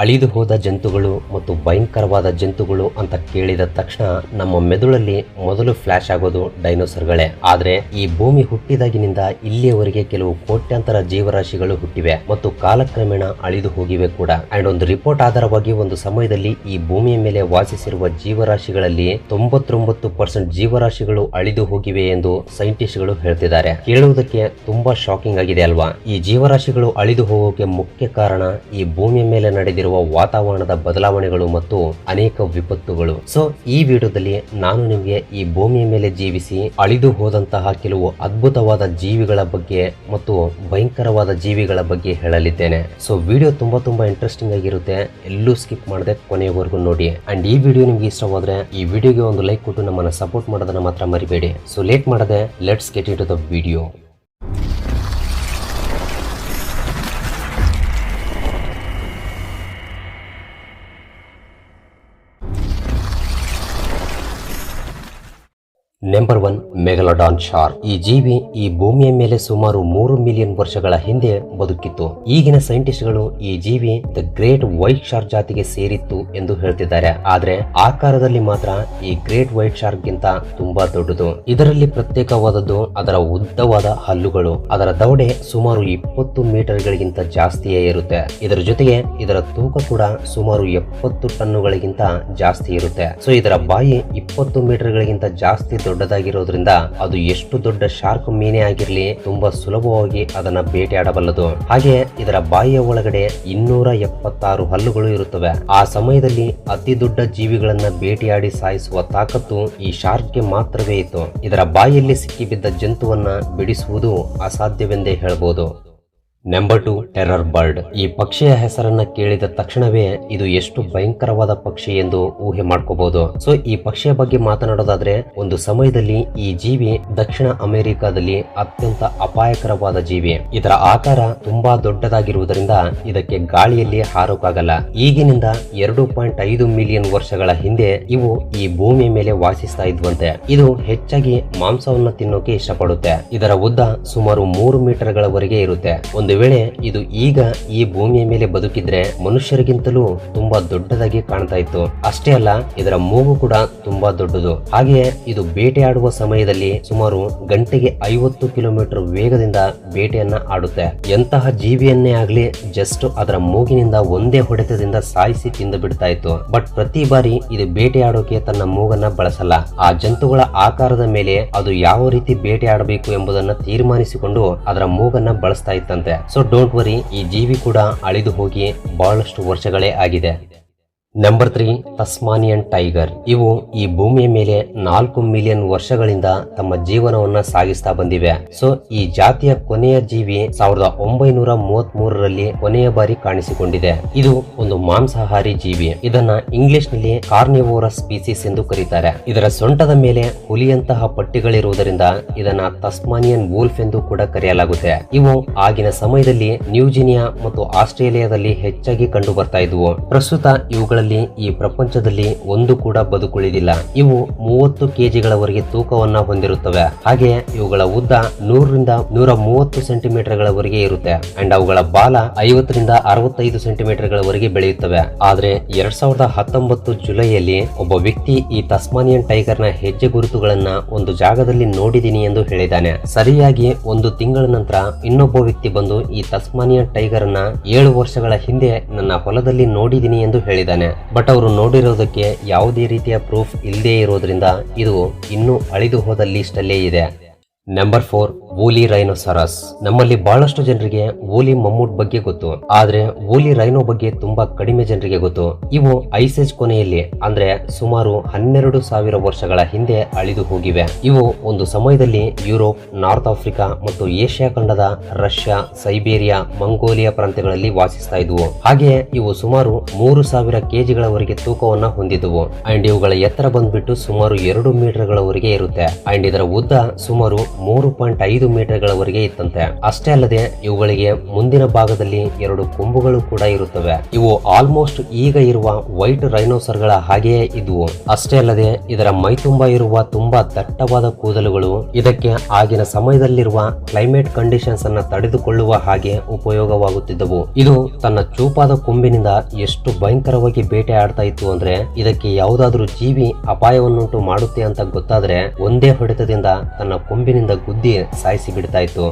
ಅಳಿದು ಹೋದ ಜಂತುಗಳು ಮತ್ತು ಭಯಂಕರವಾದ ಜಂತುಗಳು ಅಂತ ಕೇಳಿದ ತಕ್ಷಣ ನಮ್ಮ ಮೆದುಳಲ್ಲಿ ಮೊದಲು ಫ್ಲಾಶ್ ಆಗೋದು ಡೈನೋಸರ್ಗಳೇ. ಆದ್ರೆ ಈ ಭೂಮಿ ಹುಟ್ಟಿದಾಗಿನಿಂದ ಇಲ್ಲಿಯವರೆಗೆ ಕೆಲವು ಕೋಟ್ಯಾಂತರ ಜೀವರಾಶಿಗಳು ಹುಟ್ಟಿವೆ ಮತ್ತು ಕಾಲಕ್ರಮೇಣ ಅಳಿದು ಹೋಗಿವೆ ಕೂಡ. ಅಂಡ್ ಒಂದು ರಿಪೋರ್ಟ್ ಆಧಾರವಾಗಿ ಒಂದು ಸಮಯದಲ್ಲಿ ಈ ಭೂಮಿಯ ಮೇಲೆ ವಾಸಿಸಿರುವ ಜೀವರಾಶಿಗಳಲ್ಲಿ 99% ಜೀವರಾಶಿಗಳು ಅಳಿದು ಹೋಗಿವೆ ಎಂದು ಸೈಂಟಿಸ್ಟ್ಗಳು ಹೇಳ್ತಿದ್ದಾರೆ. ಕೇಳುವುದಕ್ಕೆ ತುಂಬಾ ಶಾಕಿಂಗ್ ಆಗಿದೆ ಅಲ್ವಾ? ಈ ಜೀವರಾಶಿಗಳು ಅಳಿದು ಹೋಗೋಕೆ ಮುಖ್ಯ ಕಾರಣ ಈ ಭೂಮಿಯ ಮೇಲೆ ನಡೆದಿರುವ ವಾತಾವರಣದ ಬದಲಾವಣೆಗಳು ಮತ್ತು ಅನೇಕ ವಿಪತ್ತುಗಳು. ಸೊ ಈ ವಿಡಿಯೋದಲ್ಲಿ ನಾನು ನಿಮಗೆ ಈ ಭೂಮಿಯ ಮೇಲೆ ಜೀವಿಸಿ ಅಳಿದು ಹೋದಂತಹ ಕೆಲವು ಅದ್ಭುತವಾದ ಜೀವಿಗಳ ಬಗ್ಗೆ ಮತ್ತು ಭಯಂಕರವಾದ ಜೀವಿಗಳ ಬಗ್ಗೆ ಹೇಳಲಿದ್ದೇನೆ. ಸೊ ವಿಡಿಯೋ ತುಂಬಾ ಇಂಟ್ರೆಸ್ಟಿಂಗ್ ಆಗಿರುತ್ತೆ. ಎಲ್ಲೂ ಸ್ಕಿಪ್ ಮಾಡದೆ ಕೊನೆಯವರೆಗೂ ನೋಡಿ. ಅಂಡ್ ಈ ವಿಡಿಯೋ ನಿಮ್ಗೆ ಇಷ್ಟವಾದ್ರೆ ಈ ವಿಡಿಯೋಗೆ ಒಂದು ಲೈಕ್ ಕೊಟ್ಟು ನಮ್ಮನ್ನ ಸಪೋರ್ಟ್ ಮಾಡೋದನ್ನ ಮಾತ್ರ ಮರಿಬೇಡಿ. ಸೊ ಲೇಟ್ ಮಾಡದೆ let's get into the video. Number 1, megalodon shark. ಈ ಜೀವಿ ಈ ಭೂಮಿಯ ಮೇಲೆ ಸುಮಾರು 3 ಮಿಲಿಯನ್ ವರ್ಷಗಳ ಹಿಂದೆ ಬದುಕಿತ್ತು. ಈಗಿನ ಸೈಂಟಿಸ್ಟ್ಗಳು ಈ ಜೀವಿ ದ ಗ್ರೇಟ್ ವೈಟ್ ಶಾರ್ಕ್ ಜಾತಿಗೆ ಸೇರಿತ್ತು ಎಂದು ಹೇಳ್ತಿದ್ದಾರೆ. ಆದ್ರೆ ಆಕಾರದಲ್ಲಿ ಮಾತ್ರ ಈ ಗ್ರೇಟ್ ವೈಟ್ ಶಾರ್ಕ್ ಗಿಂತ ತುಂಬಾ ದೊಡ್ಡದು. ಇದರಲ್ಲಿ ಪ್ರತ್ಯೇಕವಾದದ್ದು ಅದರ ಉದ್ದವಾದ ಹಲ್ಲುಗಳು. ಅದರ ದವಡೆ ಸುಮಾರು 20 ಮೀಟರ್ಗಳಿಗಿಂತ ಜಾಸ್ತಿಯೇ ಇರುತ್ತೆ. ಇದರ ಜೊತೆಗೆ ಇದರ ತೂಕ ಕೂಡ ಸುಮಾರು 70 ಟನ್ನುಗಳಿಗಿಂತ ಜಾಸ್ತಿ ಇರುತ್ತೆ. ಸೊ ಇದರ ಬಾಯಿ 20 ಮೀಟರ್ಗಳಿಗಿಂತ ಜಾಸ್ತಿ ದೊಡ್ಡದಾಗಿರೋದ್ರಿಂದ ಅದು ಎಷ್ಟು ದೊಡ್ಡ ಶಾರ್ಕ್ ಮೀನೇ ಆಗಿರ್ಲಿ ತುಂಬಾ ಸುಲಭವಾಗಿ ಅದನ್ನ ಬೇಟೆಯಾಡಬಲ್ಲದು. ಹಾಗೆ ಇದರ ಬಾಯಿಯ ಒಳಗಡೆ 276 ಹಲ್ಲುಗಳು ಇರುತ್ತವೆ. ಆ ಸಮಯದಲ್ಲಿ ಅತಿ ದೊಡ್ಡ ಜೀವಿಗಳನ್ನ ಬೇಟೆಯಾಡಿ ಸಾಯಿಸುವ ತಾಕತ್ತು ಈ ಶಾರ್ಕ್ಗೆ ಮಾತ್ರವೇ ಇತ್ತು. ಇದರ ಬಾಯಿಯಲ್ಲಿ ಸಿಕ್ಕಿಬಿದ್ದ ಜಂತುವನ್ನ ಬಿಡಿಸುವುದು ಅಸಾಧ್ಯವೆಂದೇ ಹೇಳಬಹುದು. Number 2, terror bird. ಈ ಪಕ್ಷಿಯ ಹೆಸರನ್ನ ಕೇಳಿದ ತಕ್ಷಣವೇ ಇದು ಎಷ್ಟು ಭಯಂಕರವಾದ ಪಕ್ಷಿ ಎಂದು ಊಹೆ ಮಾಡ್ಕೋಬಹುದು. ಸೊ ಈ ಪಕ್ಷಿಯ ಬಗ್ಗೆ ಮಾತನಾಡೋದಾದ್ರೆ ಒಂದು ಸಮಯದಲ್ಲಿ ಈ ಜೀವಿ ದಕ್ಷಿಣ ಅಮೆರಿಕಾದಲ್ಲಿ ಅತ್ಯಂತ ಅಪಾಯಕರವಾದ ಜೀವಿ. ಇದರ ಆಕಾರ ತುಂಬಾ ದೊಡ್ಡದಾಗಿರುವುದರಿಂದ ಇದಕ್ಕೆ ಗಾಳಿಯಲ್ಲಿ ಹಾರೋಕಾಗಲ್ಲ. ಈಗಿನಿಂದ 2.5 ಮಿಲಿಯನ್ ವರ್ಷಗಳ ಹಿಂದೆ ಇವು ಈ ಭೂಮಿಯ ಮೇಲೆ ವಾಸಿಸ್ತಾ ಇದ್ವಂತೆ. ಇದು ಹೆಚ್ಚಾಗಿ ಮಾಂಸವನ್ನು ತಿನ್ನೋಕೆ ಇಷ್ಟಪಡುತ್ತೆ. ಇದರ ಉದ್ದ ಸುಮಾರು 3 ಮೀಟರ್ಗಳವರೆಗೆ ಇರುತ್ತೆ. ಒಂದು ವೇಳೆ ಇದು ಈಗ ಈ ಭೂಮಿಯ ಮೇಲೆ ಬದುಕಿದ್ರೆ ಮನುಷ್ಯರಿಗಿಂತಲೂ ತುಂಬಾ ದೊಡ್ಡದಾಗಿ ಕಾಣ್ತಾ ಇತ್ತು. ಅಷ್ಟೇ ಅಲ್ಲ, ಇದರ ಮೂಗು ಕೂಡ ತುಂಬಾ ದೊಡ್ಡದು. ಹಾಗೆಯೇ ಇದು ಬೇಟೆಯಾಡುವ ಸಮಯದಲ್ಲಿ ಸುಮಾರು ಗಂಟೆಗೆ 50 ಕಿಲೋಮೀಟರ್ ವೇಗದಿಂದ ಬೇಟೆಯನ್ನ ಆಡುತ್ತೆ. ಎಂತಹ ಜೀವಿಯನ್ನೇ ಆಗ್ಲಿ ಜಸ್ಟ್ ಅದರ ಮೂಗಿನಿಂದ ಒಂದೇ ಹೊಡೆತದಿಂದ ಸಾಯಿಸಿ ತಿಂದು ಬಿಡ್ತಾ ಇತ್ತು. ಬಟ್ ಪ್ರತಿ ಬಾರಿ ಇದು ಬೇಟೆಯಾಡೋಕೆ ತನ್ನ ಮೂಗನ್ನ ಬಳಸಲ್ಲ. ಆ ಜಂತುಗಳ ಆಕಾರದ ಮೇಲೆ ಅದು ಯಾವ ರೀತಿ ಬೇಟೆಯಾಡಬೇಕು ಎಂಬುದನ್ನ ತೀರ್ಮಾನಿಸಿಕೊಂಡು ಅದರ ಮೂಗನ್ನ ಬಳಸ್ತಾ ಇತ್ತಂತೆ. ಸೊ ಡೋಂಟ್ ವರಿ, ಈ ಜೀವಿ ಕೂಡ ಅಳಿದು ಹೋಗಿ ಬಹಳಷ್ಟು ವರ್ಷಗಳೇ ಆಗಿದೆ. Number 3, Tasmanian tiger. ಇವು ಈ ಭೂಮಿಯ ಮೇಲೆ 4 ಮಿಲಿಯನ್ ವರ್ಷಗಳಿಂದ ತಮ್ಮ ಜೀವನವನ್ನ ಸಾಗಿಸ್ತಾ ಬಂದಿವೆ. ಸೊ ಈ ಜಾತಿಯ ಕೊನೆಯ ಜೀವಿ 1933ರಲ್ಲಿ ಕೊನೆಯ ಬಾರಿ ಕಾಣಿಸಿಕೊಂಡಿದೆ. ಇದು ಒಂದು ಮಾಂಸಾಹಾರಿ ಜೀವಿ. ಇದನ್ನ ಇಂಗ್ಲಿಷ್ ನಲ್ಲಿ ಕಾರ್ನಿವೋರಸ್ ಸ್ಪೀಸೀಸ್ ಎಂದು ಕರೀತಾರೆ. ಇದರ ಸೊಂಟದ ಮೇಲೆ ಹುಲಿಯಂತಹ ಪಟ್ಟಿಗಳಿರುವುದರಿಂದ ಇದನ್ನ ತಸ್ಮಾನಿಯನ್ ವೂಲ್ಫ್ ಎಂದು ಕೂಡ ಕರೆಯಲಾಗುತ್ತೆ. ಇವು ಆಗಿನ ಸಮಯದಲ್ಲಿ ನ್ಯೂಜಿನಿಯಾ ಮತ್ತು ಆಸ್ಟ್ರೇಲಿಯಾದಲ್ಲಿ ಹೆಚ್ಚಾಗಿ ಕಂಡು ಬರ್ತಾ ಇದ್ವು. ಪ್ರಸ್ತುತ ಇವುಗಳಲ್ಲಿ ಈ ಪ್ರಪಂಚದಲ್ಲಿ ಒಂದು ಕೂಡ ಬದುಕುಳಿದಿಲ್ಲ. ಇವು 30 ಕೆಜಿಗಳವರೆಗೆ ತೂಕವನ್ನ ಹೊಂದಿರುತ್ತವೆ. ಹಾಗೆ ಇವುಗಳ ಉದ್ದ 100 ರಿಂದ 130 ಸೆಂಟಿಮೀಟರ್ಗಳವರೆಗೆ ಇರುತ್ತೆ. ಅಂಡ್ ಅವುಗಳ ಬಾಲ 50 ರಿಂದ 65 ಸೆಂಟಿಮೀಟರ್ಗಳವರೆಗೆ ಬೆಳೆಯುತ್ತವೆ. ಆದ್ರೆ 2019 ಜುಲೈಯಲ್ಲಿ ಒಬ್ಬ ವ್ಯಕ್ತಿ ಈ ತಸ್ಮಾನಿಯನ್ ಟೈಗರ್ ನ ಹೆಜ್ಜೆ ಗುರುತುಗಳನ್ನ ಒಂದು ಜಾಗದಲ್ಲಿ ನೋಡಿದೀನಿ ಎಂದು ಹೇಳಿದ್ದಾನೆ. ಸರಿಯಾಗಿ 1 ತಿಂಗಳ ನಂತರ ಇನ್ನೊಬ್ಬ ವ್ಯಕ್ತಿ ಬಂದು ಈ ತಸ್ಮಾನಿಯನ್ ಟೈಗರ್ ನ 7 ವರ್ಷಗಳ ಹಿಂದೆ ನನ್ನ ಹೊಲದಲ್ಲಿ ನೋಡಿದೀನಿ ಎಂದು ಹೇಳಿದ್ದಾನೆ. ಬಟ್ ಅವರು ನೋಡಿರೋದಕ್ಕೆ ಯಾವುದೇ ರೀತಿಯ ಪ್ರೂಫ್ ಇಲ್ಲದೆ ಇರೋದ್ರಿಂದ ಇದು ಇನ್ನೂ ಅಳಿದು ಹೋದ ಲಿಸ್ಟ್ ಅಲ್ಲೇ ಇದೆ. Number 4, woolly rhinoceros. ನಮ್ಮಲ್ಲಿ ಬಹಳಷ್ಟು ಜನರಿಗೆ ವೂಲಿ ಮಮ್ಮೂಟ್ ಬಗ್ಗೆ ಗೊತ್ತು. ಆದ್ರೆ ವೂಲಿ ರೈನೋ ಬಗ್ಗೆ ತುಂಬಾ ಕಡಿಮೆ ಜನರಿಗೆ ಗೊತ್ತು. ಇವು ಐಸ್ ಏಜ್ ಕೊನೆಯಲ್ಲಿ ಅಂದ್ರೆ ಸುಮಾರು 12,000 ವರ್ಷಗಳ ಹಿಂದೆ ಅಳಿದು ಹೋಗಿವೆ. ಇವು ಒಂದು ಸಮಯದಲ್ಲಿ ಯುರೋಪ್, ನಾರ್ತ್ ಆಫ್ರಿಕಾ ಮತ್ತು ಏಷ್ಯಾ ಖಂಡದ ರಷ್ಯಾ, ಸೈಬೇರಿಯಾ, ಮಂಗೋಲಿಯಾ ಪ್ರಾಂತ್ಯಗಳಲ್ಲಿ ವಾಸಿಸ್ತಾ ಇದ್ವು. ಹಾಗೆ ಇವು ಸುಮಾರು 3,000 ಕೆಜಿಗಳವರೆಗೆ ತೂಕವನ್ನ ಹೊಂದಿದ್ವು. ಅಂಡ್ ಇವುಗಳ ಎತ್ತರ ಬಂದ್ಬಿಟ್ಟು ಸುಮಾರು 2 ಮೀಟರ್ಗಳವರೆಗೆ ಇರುತ್ತೆ. ಅಂಡ್ ಇದರ ಉದ್ದ ಸುಮಾರು 3.5 ಮೀಟರ್ಗಳವರೆಗೆ ಇತ್ತಂತೆ. ಅಷ್ಟೇ ಅಲ್ಲದೆ ಇವುಗಳಿಗೆ ಮುಂದಿನ ಭಾಗದಲ್ಲಿ 2 ಕೊಂಬುಗಳು ಕೂಡ ಇರುತ್ತವೆ. ಇವು ಆಲ್ಮೋಸ್ಟ್ ಈಗ ಇರುವ ವೈಟ್ ರೈನೋಸರ್ಗಳ ಹಾಗೆಯೇ ಇದ್ವು. ಅಷ್ಟೇ ಅಲ್ಲದೆ ಇದರ ಮೈತುಂಬ ಇರುವ ತುಂಬಾ ದಟ್ಟವಾದ ಕೂದಲುಗಳು ಇದಕ್ಕೆ ಆಗಿನ ಸಮಯದಲ್ಲಿರುವ ಕ್ಲೈಮೇಟ್ ಕಂಡೀಷನ್ಸ್ ಅನ್ನ ತಡೆದುಕೊಳ್ಳುವ ಹಾಗೆ ಉಪಯೋಗವಾಗುತ್ತಿದ್ದವು. ಇದು ತನ್ನ ಚೂಪಾದ ಕೊಂಬಿನಿಂದ ಎಷ್ಟು ಭಯಂಕರವಾಗಿ ಬೇಟೆ ಆಡ್ತಾ ಇತ್ತು ಅಂದ್ರೆ ಇದಕ್ಕೆ ಯಾವುದಾದ್ರೂ ಜೀವಿ ಅಪಾಯವನ್ನುಂಟು ಮಾಡುತ್ತೆ ಅಂತ ಗೊತ್ತಾದ್ರೆ ಒಂದೇ ಹೊಡೆತದಿಂದ ತನ್ನ ಕೊಂಬಿನಿಂದ ಗುದ್ದಿ ಸಾಯಿಸಿ ಬಿಡ್ತಾ ಇತ್ತು.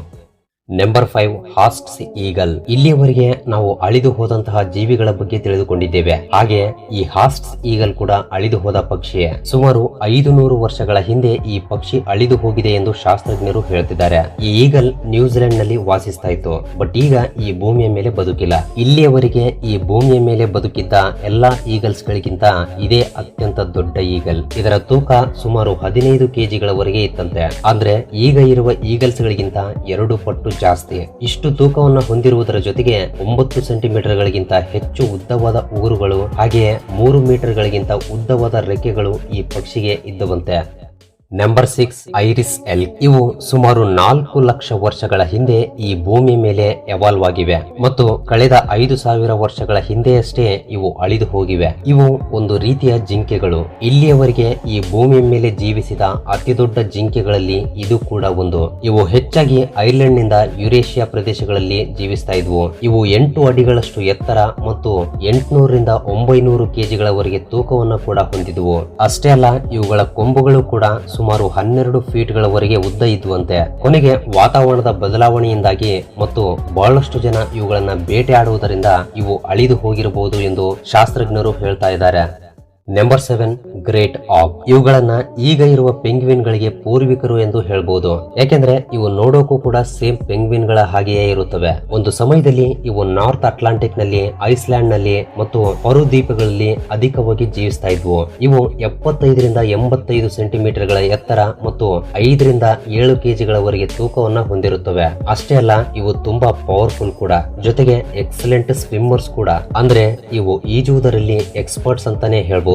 Number 5 Haast's eagle. ಇಲ್ಲಿಯವರೆಗೆ ನಾವು ಅಳಿದು ಹೋದಂತಹ ಜೀವಿಗಳ ಬಗ್ಗೆ ತಿಳಿದುಕೊಂಡಿದ್ದೇವೆ. ಹಾಗೆ ಈ ಹಾಸ್ಕ್ಸ್ ಈಗಲ್ ಕೂಡ ಅಳಿದು ಹೋದ ಪಕ್ಷಿಯೇ. ಸುಮಾರು 500 ವರ್ಷಗಳ ಹಿಂದೆ ಈ ಪಕ್ಷಿ ಅಳಿದು ಹೋಗಿದೆ ಎಂದು ಶಾಸ್ತ್ರಜ್ಞರು ಹೇಳ್ತಿದ್ದಾರೆ. ಈ ಈಗಲ್ ನ್ಯೂಜಿಲೆಂಡ್ ನಲ್ಲಿ ವಾಸಿಸ್ತಾ ಇತ್ತು. ಬಟ್ ಈಗ ಈ ಭೂಮಿಯ ಮೇಲೆ ಬದುಕಿಲ್ಲ. ಇಲ್ಲಿಯವರೆಗೆ ಈ ಭೂಮಿಯ ಮೇಲೆ ಬದುಕಿದ್ದ ಎಲ್ಲಾ ಈಗಲ್ಸ್ ಗಳಿಗಿಂತ ಇದೇ ಅತ್ಯಂತ ದೊಡ್ಡ ಈಗಲ್. ಇದರ ತೂಕ ಸುಮಾರು 15 ಕೆಜಿಗಳವರೆಗೆ ಇತ್ತಂತೆ. ಅಂದ್ರೆ ಈಗ ಇರುವ ಈಗಲ್ಸ್ ಗಳಿಗಿಂತ 2 ಪಟ್ಟು ಜಾಸ್ತಿ. ಇಷ್ಟು ತೂಕವನ್ನು ಹೊಂದಿರುವುದರ ಜೊತೆಗೆ 9 ಸೆಂಟಿಮೀಟರ್ಗಳಿಗಿಂತ ಹೆಚ್ಚು ಉದ್ದವಾದ ಉಗುರುಗಳು ಹಾಗೆಯೇ 3 ಮೀಟರ್ಗಳಿಗಿಂತ ಉದ್ದವಾದ ರೆಕ್ಕೆಗಳು ಈ ಪಕ್ಷಿಗೆ ಇದ್ದವಂತೆ. Number 6 iris ಎಲ್ಕ್. ಇವು ಸುಮಾರು 4 ಲಕ್ಷ ವರ್ಷಗಳ ಹಿಂದೆ ಈ ಭೂಮಿ ಮೇಲೆ ಎವಾಲ್ವ್ ಆಗಿವೆ ಮತ್ತು ಕಳೆದ 5,000 ವರ್ಷಗಳ ಹಿಂದೆಯಷ್ಟೇ ಇವು ಅಳಿದು ಹೋಗಿವೆ. ಇವು ಒಂದು ರೀತಿಯ ಜಿಂಕೆಗಳು. ಇಲ್ಲಿಯವರೆಗೆ ಈ ಭೂಮಿಯ ಮೇಲೆ ಜೀವಿಸಿದ ಅತಿ ದೊಡ್ಡ ಜಿಂಕೆಗಳಲ್ಲಿ ಇದು ಕೂಡ ಒಂದು. ಇವು ಹೆಚ್ಚಾಗಿ ಐರ್ಲೆಂಡ್ ನಿಂದ ಯುರೇಷಿಯಾ ಪ್ರದೇಶಗಳಲ್ಲಿ ಜೀವಿಸ್ತಾ ಇದ್ವು. ಇವು 8 ಅಡಿಗಳಷ್ಟು ಎತ್ತರ ಮತ್ತು 800 ರಿಂದ 900 ಕೆಜಿಗಳವರೆಗೆ ತೂಕವನ್ನು ಕೂಡ ಹೊಂದಿದ್ವು. ಅಷ್ಟೇ ಅಲ್ಲ, ಇವುಗಳ ಕೊಂಬುಗಳು ಕೂಡ ಸುಮಾರು 12 ಫೀಟ್ಗಳವರೆಗೆ ಉದ್ದ ಇದ್ದುವಂತೆ. ಕೊನೆಗೆ ವಾತಾವರಣದ ಬದಲಾವಣೆಯಿಂದಾಗಿ ಮತ್ತು ಬಹಳಷ್ಟು ಜನ ಇವುಗಳನ್ನ ಬೇಟೆಯಾಡುವುದರಿಂದ ಇವು ಅಳಿದು ಹೋಗಿರಬಹುದು ಎಂದು ಶಾಸ್ತ್ರಜ್ಞರು ಹೇಳ್ತಾ ಇದ್ದಾರೆ. ನಂಬರ್ 7 ಗ್ರೇಟ್ ಆಗ್. ಇವುಗಳನ್ನ ಈಗ ಇರುವ ಪೆಂಗ್ವಿನ್ ಗಳಿಗೆ ಪೂರ್ವಿಕರು ಎಂದು ಹೇಳ್ಬಹುದು. ಯಾಕೆಂದ್ರೆ ಇವು ನೋಡೋಕು ಕೂಡ ಸೇಮ್ ಪೆಂಗ್ವಿನ್ ಗಳ ಹಾಗೆಯೇ ಇರುತ್ತವೆ. ಒಂದು ಸಮಯದಲ್ಲಿ ಇವು ನಾರ್ತ್ ಅಟ್ಲಾಂಟಿಕ್ ನಲ್ಲಿ, ಐಸ್ಲ್ಯಾಂಡ್ ನಲ್ಲಿ ಮತ್ತು ಪರು ದ್ವೀಪಗಳಲ್ಲಿ ಅಧಿಕವಾಗಿ ಜೀವಿಸ್ತಾ ಇದ್ವು. ಇವು 75 ರಿಂದ 85 ಸೆಂಟಿಮೀಟರ್ಗಳ ಎತ್ತರ ಮತ್ತು 5 ರಿಂದ 7 ಕೆಜಿಗಳವರೆಗೆ ತೂಕವನ್ನ ಹೊಂದಿರುತ್ತವೆ. ಅಷ್ಟೇ ಅಲ್ಲ, ಇವು ತುಂಬಾ ಪವರ್ಫುಲ್ ಕೂಡ, ಜೊತೆಗೆ ಎಕ್ಸಲೆಂಟ್ ಸ್ವಿಮ್ಮರ್ಸ್ ಕೂಡ. ಅಂದ್ರೆ ಇವು ಈಜುವುದರಲ್ಲಿ ಎಕ್ಸ್ಪರ್ಟ್ಸ್ ಅಂತಾನೆ ಹೇಳ್ಬಹುದು.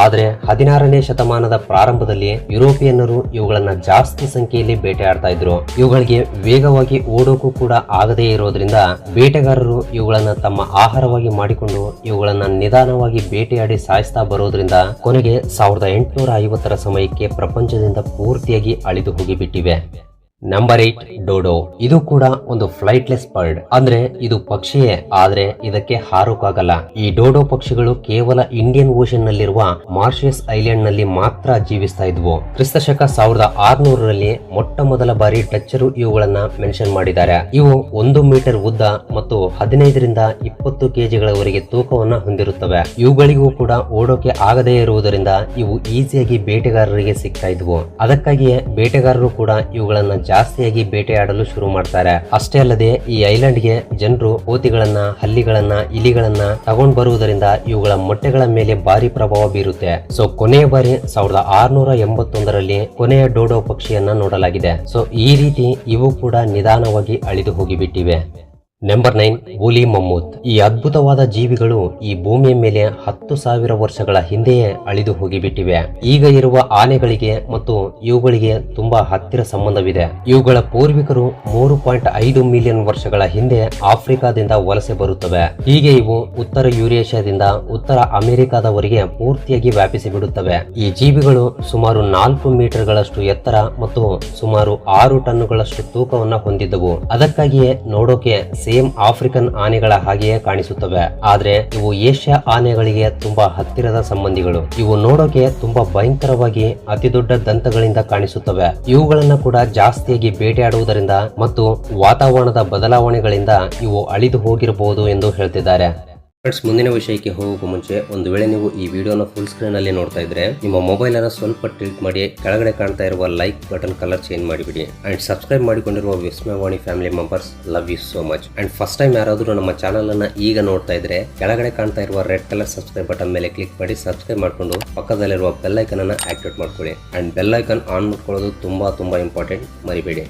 ಆದ್ರೆ 16ನೇ ಶತಮಾನದ ಪ್ರಾರಂಭದಲ್ಲಿ ಯುರೋಪಿಯನ್ನರು ಇವುಗಳನ್ನ ಜಾಸ್ತಿ ಸಂಖ್ಯೆಯಲ್ಲಿ ಬೇಟೆಯಾಡ್ತಾ ಇದ್ರು. ಇವುಗಳಿಗೆ ವೇಗವಾಗಿ ಓಡೋಕು ಕೂಡ ಆಗದೇ ಇರೋದ್ರಿಂದ ಬೇಟೆಗಾರರು ಇವುಗಳನ್ನ ತಮ್ಮ ಆಹಾರವಾಗಿ ಮಾಡಿಕೊಂಡು ಇವುಗಳನ್ನ ನಿಧಾನವಾಗಿ ಬೇಟೆಯಾಡಿ ಸಾಯಿಸ್ತಾ ಬರೋದ್ರಿಂದ ಕೊನೆಗೆ 1850ರ ಸಮಯಕ್ಕೆ ಪ್ರಪಂಚದಿಂದ ಪೂರ್ತಿಯಾಗಿ ಅಳಿದು ಹೋಗಿಬಿಟ್ಟಿವೆ. ನಂಬರ್ 8 ಡೋಡೋ. ಇದು ಕೂಡ ಒಂದು ಫ್ಲೈಟ್ಲೆಸ್ ಬರ್ಡ್. ಅಂದ್ರೆ ಇದು ಪಕ್ಷಿಯೇ, ಆದ್ರೆ ಇದಕ್ಕೆ ಹಾರೋಕಾಗಲ್ಲ. ಈ ಡೋಡೋ ಪಕ್ಷಿಗಳು ಕೇವಲ ಇಂಡಿಯನ್ ಓಷನ್ ನಲ್ಲಿರುವ ಮಾರ್ಷಿಯಸ್ ಐಲ್ಯಾಂಡ್ ನಲ್ಲಿ ಮಾತ್ರ ಜೀವಿಸ್ತಾ ಇದ್ವು. ಕ್ರಿಸ್ತಶಕ 1600ರಲ್ಲಿ ಮೊಟ್ಟ ಮೊದಲ ಬಾರಿ ಡಚ್ಚರು ಇವುಗಳನ್ನ ಮೆನ್ಷನ್ ಮಾಡಿದ್ದಾರೆ. ಇವು 1 ಮೀಟರ್ ಉದ್ದ ಮತ್ತು 15 ರಿಂದ 20 ಕೆಜಿಗಳವರೆಗೆ ತೂಕವನ್ನ ಹೊಂದಿರುತ್ತವೆ. ಇವುಗಳಿಗೂ ಕೂಡ ಓಡೋಕೆ ಆಗದೇ ಇರುವುದರಿಂದ ಇವು ಈಸಿಯಾಗಿ ಬೇಟೆಗಾರರಿಗೆ ಸಿಗ್ತಾ ಇದ್ವು. ಅದಕ್ಕಾಗಿಯೇ ಬೇಟೆಗಾರರು ಕೂಡ ಇವುಗಳನ್ನ ಜಾಸ್ತಿಯಾಗಿ ಬೇಟೆಯಾಡಲು ಶುರು ಮಾಡ್ತಾರೆ. ಅಷ್ಟೇ ಅಲ್ಲದೆ ಈ ಐಲ್ಯಾಂಡ್ ಗೆ ಜನರು ಕೋತಿಗಳನ್ನ, ಹಲ್ಲಿಗಳನ್ನ, ಇಲಿಗಳನ್ನ ತಗೊಂಡ್ ಬರುವುದರಿಂದ ಇವುಗಳ ಮೊಟ್ಟೆಗಳ ಮೇಲೆ ಭಾರಿ ಪ್ರಭಾವ ಬೀರುತ್ತೆ. ಸೊ ಕೊನೆಯ ಬಾರಿ 1681ರಲ್ಲಿ ಕೊನೆಯ ಡೋಡೋ ಪಕ್ಷಿಯನ್ನ ನೋಡಲಾಗಿದೆ. ಸೊ ಈ ರೀತಿ ಇವು ಕೂಡ ನಿಧಾನವಾಗಿ ಅಳಿದು ಹೋಗಿಬಿಟ್ಟಿವೆ. Number 9 woolly ಮಮ್ಮೂತ್. ಈ ಅದ್ಭುತವಾದ ಜೀವಿಗಳು ಈ ಭೂಮಿಯ ಮೇಲೆ 10,000 ವರ್ಷಗಳ ಹಿಂದೆಯೇ ಅಳಿದು ಹೋಗಿಬಿಟ್ಟಿವೆ. ಈಗ ಇರುವ ಆನೆಗಳಿಗೆ ಮತ್ತು ಇವುಗಳಿಗೆ ತುಂಬಾ ಹತ್ತಿರ ಸಂಬಂಧವಿದೆ. ಇವುಗಳ ಪೂರ್ವಿಕರು 3.5 ಮಿಲಿಯನ್ ವರ್ಷಗಳ ಹಿಂದೆ ಆಫ್ರಿಕಾದಿಂದ ವಲಸೆ ಬರುತ್ತವೆ. ಹೀಗೆ ಇವು ಉತ್ತರ ಯುರೇಷಿಯಾದಿಂದ ಉತ್ತರ ಅಮೆರಿಕಾದವರೆಗೆ ಪೂರ್ತಿಯಾಗಿ ವ್ಯಾಪಿಸಿ ಬಿಡುತ್ತವೆ. ಈ ಜೀವಿಗಳು ಸುಮಾರು 4 ಮೀಟರ್ಗಳಷ್ಟು ಎತ್ತರ ಮತ್ತು ಸುಮಾರು 6 ಟನ್ನುಗಳಷ್ಟು ತೂಕವನ್ನ ಹೊಂದಿದ್ದವು. ಅದಕ್ಕಾಗಿಯೇ ನೋಡೋಕೆ ಸೇಮ್ ಆಫ್ರಿಕನ್ ಆನೆಗಳ ಹಾಗೆಯೇ ಕಾಣಿಸುತ್ತವೆ. ಆದ್ರೆ ಇವು ಏಷ್ಯಾ ಆನೆಗಳಿಗೆ ತುಂಬಾ ಹತ್ತಿರದ ಸಂಬಂಧಿಗಳು. ಇವು ನೋಡೋಕೆ ತುಂಬಾ ಭಯಂಕರವಾಗಿ ಅತಿ ದೊಡ್ಡ ದಂತಗಳಿಂದ ಕಾಣಿಸುತ್ತವೆ. ಇವುಗಳನ್ನ ಕೂಡ ಜಾಸ್ತಿಯಾಗಿ ಬೇಟೆಯಾಡುವುದರಿಂದ ಮತ್ತು ವಾತಾವರಣದ ಬದಲಾವಣೆಗಳಿಂದ ಇವು ಅಳಿದು ಹೋಗಿರಬಹುದು ಎಂದು ಹೇಳ್ತಿದ್ದಾರೆ. ಫ್ರೆಂಡ್ಸ್, ಮುಂದಿನ ವಿಷಯಕ್ಕೆ ಹೋಗೋಕೆ ಮುಂಚೆ ಒಂದು ವೇಳೆ ನೀವು ಈ ವಿಡಿಯೋನ ಫುಲ್ ಸ್ಕ್ರೀನ್ ಅಲ್ಲಿ ನೋಡ್ತಾ ಇದ್ರೆ ನಿಮ್ಮ ಮೊಬೈಲ್ ಅನ್ನು ಸ್ವಲ್ಪ ಟಿಲ್ಟ್ ಮಾಡಿ ಕೆಳಗಡೆ ಕಾಣ್ತಾ ಇರುವ ಲೈಕ್ ಬಟನ್ ಕಲರ್ ಚೇಂಜ್ ಮಾಡಿಬಿಡಿ. ಅಂಡ್ ಸಬ್ಸ್ಕ್ರೈಬ್ ಮಾಡಿಕೊಂಡಿರುವ Vismayavani family members, love you so much. And first time ಯಾರಾದರೂ ನಮ್ಮ ಚಾನಲ್ ಅನ್ನ ಈಗ ನೋಡ್ತಾ ಇದ್ರೆ ಕೆಳಗಡೆ ಕಾಣ್ತಾ ಇರುವ ರೆಡ್ ಕಲರ್ ಸಬ್ಸ್ಕ್ರೈಬ್ ಬಟನ್ ಮೇಲೆ ಕ್ಲಿಕ್ ಮಾಡಿ ಸಬ್ಸ್ಕ್ರೈಬ್ ಮಾಡ್ಕೊಂಡು ಪಕ್ಕದಲ್ಲಿರುವ ಬೆಲ್ ಐಕನ್ ಅನ್ನ ಆಕ್ಟಿವೇಟ್ ಮಾಡ್ಕೊಳ್ಳಿ. ಅಂಡ್ ಬೆಲ್ ಐಕನ್ ಆನ್ ಮಾಡ್ಕೊಳ್ಳೋದು ತುಂಬಾ ಇಂಪಾರ್ಟೆಂಟ್, ಮರಿಬೇಡಿ.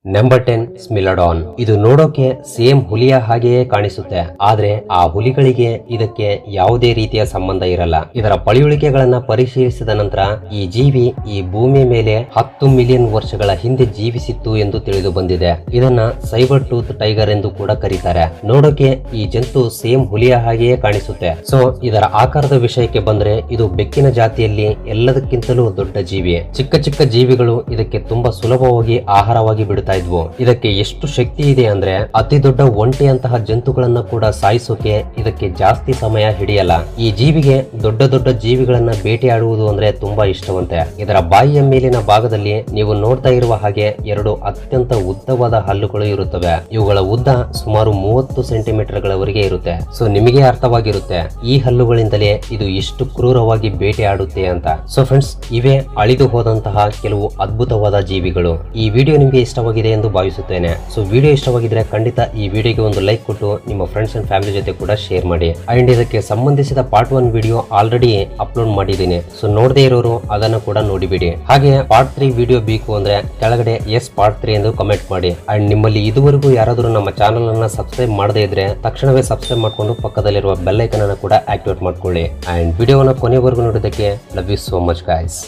ನಂಬರ್ 10 ಸ್ಮಿಲಡಾನ್. ಇದು ನೋಡೋಕೆ ಸೇಮ್ ಹುಲಿಯ ಹಾಗೆಯೇ ಕಾಣಿಸುತ್ತೆ, ಆದ್ರೆ ಆ ಹುಲಿಗಳಿಗೆ ಇದಕ್ಕೆ ಯಾವುದೇ ರೀತಿಯ ಸಂಬಂಧ ಇರಲ್ಲ. ಇದರ ಪಳೆಯುಳಿಕೆಗಳನ್ನ ಪರಿಶೀಲಿಸಿದ ನಂತರ ಈ ಜೀವಿ ಈ ಭೂಮಿಯ ಮೇಲೆ 10 ಮಿಲಿಯನ್ ವರ್ಷಗಳ ಹಿಂದೆ ಜೀವಿಸಿತ್ತು ಎಂದು ತಿಳಿದು ಬಂದಿದೆ. ಇದನ್ನ ಸೈಬರ್ ಟೂತ್ ಟೈಗರ್ ಎಂದು ಕೂಡ ಕರೀತಾರೆ. ನೋಡೋಕೆ ಈ ಜಂತು ಸೇಮ್ ಹುಲಿಯ ಹಾಗೆಯೇ ಕಾಣಿಸುತ್ತೆ. ಸೊ ಇದರ ಆಕಾರದ ವಿಷಯಕ್ಕೆ ಬಂದ್ರೆ ಇದು ಬೆಕ್ಕಿನ ಜಾತಿಯಲ್ಲಿ ಎಲ್ಲದಕ್ಕಿಂತಲೂ ದೊಡ್ಡ ಜೀವಿ. ಚಿಕ್ಕ ಚಿಕ್ಕ ಜೀವಿಗಳು ಇದಕ್ಕೆ ತುಂಬಾ ಸುಲಭವಾಗಿ ಆಹಾರವಾಗಿ ಬಿಡುತ್ತಾ ಇದ್ವು. ಇದಕ್ಕೆ ಎಷ್ಟು ಶಕ್ತಿ ಇದೆ ಅಂದ್ರೆ ಅತಿ ದೊಡ್ಡ ಒಂಟೆಯಂತಹ ಜಂತುಗಳನ್ನ ಕೂಡ ಸಾಯಿಸೋಕೆ ಇದಕ್ಕೆ ಜಾಸ್ತಿ ಸಮಯ ಹಿಡಿಯಲ್ಲ. ಈ ಜೀವಿಗೆ ದೊಡ್ಡ ದೊಡ್ಡ ಜೀವಿಗಳನ್ನ ಬೇಟೆಯಾಡುವುದು ಅಂದ್ರೆ ತುಂಬಾ ಇಷ್ಟವಂತೆ. ಇದರ ಬಾಯಿಯ ಮೇಲಿನ ಭಾಗದಲ್ಲಿ ನೀವು ನೋಡ್ತಾ ಇರುವ ಹಾಗೆ 2 ಅತ್ಯಂತ ಉದ್ದವಾದ ಹಲ್ಲುಗಳು ಇರುತ್ತವೆ. ಇವುಗಳ ಉದ್ದ ಸುಮಾರು 30 ಸೆಂಟಿಮೀಟರ್ ಗಳವರೆಗೆ ಇರುತ್ತೆ. ಸೊ ನಿಮಗೆ ಅರ್ಥವಾಗಿರುತ್ತೆ ಈ ಹಲ್ಲುಗಳಿಂದಲೇ ಇದು ಎಷ್ಟು ಕ್ರೂರವಾಗಿ ಬೇಟೆಯಾಡುತ್ತೆ ಅಂತ. ಸೊ ಫ್ರೆಂಡ್ಸ್, ಇವೇ ಅಳಿದು ಹೋದಂತಹ ಕೆಲವು ಅದ್ಭುತವಾದ ಜೀವಿಗಳು. ಈ ವಿಡಿಯೋ ನಿಮಗೆ ಇಷ್ಟವಾಗಿದೆ ಎಂದು ಭಾವಿಸುತ್ತೇನೆ. ಸೊ ವಿಡಿಯೋ ಇಷ್ಟವಾಗಿದ್ರೆ ಖಂಡಿತ ಈ ವಿಡಿಯೋಗೆ ಒಂದು ಲೈಕ್ ಕೊಟ್ಟು ನಿಮ್ಮ ಫ್ರೆಂಡ್ಸ್ ಅಂಡ್ ಫ್ಯಾಮಿಲಿ ಜೊತೆ ಕೂಡ ಶೇರ್ ಮಾಡಿ. ಅಂಡ್ ಇದಕ್ಕೆ ಸಂಬಂಧಿಸಿದ ಪಾರ್ಟ್ 1 ವಿಡಿಯೋ ಆಲ್ರೆಡಿ ಅಪ್ಲೋಡ್ ಮಾಡಿದ್ದೀನಿ. ಸೊ ನೋಡದೇ ಇರೋರು ಅದನ್ನ ಕೂಡ ನೋಡಿಬಿಡಿ. ಹಾಗೆ ಪಾರ್ಟ್ 3 ವಿಡಿಯೋ ಬೇಕು ಅಂದ್ರೆ ಕೆಳಗಡೆ ಎಸ್ ಪಾರ್ಟ್ 3 ಎಂದು ಕಮೆಂಟ್ ಮಾಡಿ. ಅಂಡ್ ನಿಮ್ಮಲ್ಲಿ ಇದುವರೆಗೂ ಯಾರಾದರೂ ನಮ್ಮ ಚಾನಲ್ ಅನ್ನ ಸಬ್ಸ್ಕ್ರೈಬ್ ಮಾಡದೇ ಇದ್ರೆ ತಕ್ಷಣವೇ ಸಬ್ಸ್ಕ್ರೈಬ್ ಮಾಡ್ಕೊಂಡು ಪಕ್ಕದಲ್ಲಿರುವ ಬೆಲ್ ಐಕನ್ ಅನ್ನು ಕೂಡ ಆಕ್ಟಿವೇಟ್ ಮಾಡ್ಕೊಳ್ಳಿ. ಅಂಡ್ ವಿಡಿಯೋನ ಕೊನೆವರೆಗೂ ನೋಡೋದಕ್ಕೆ love you so much guys.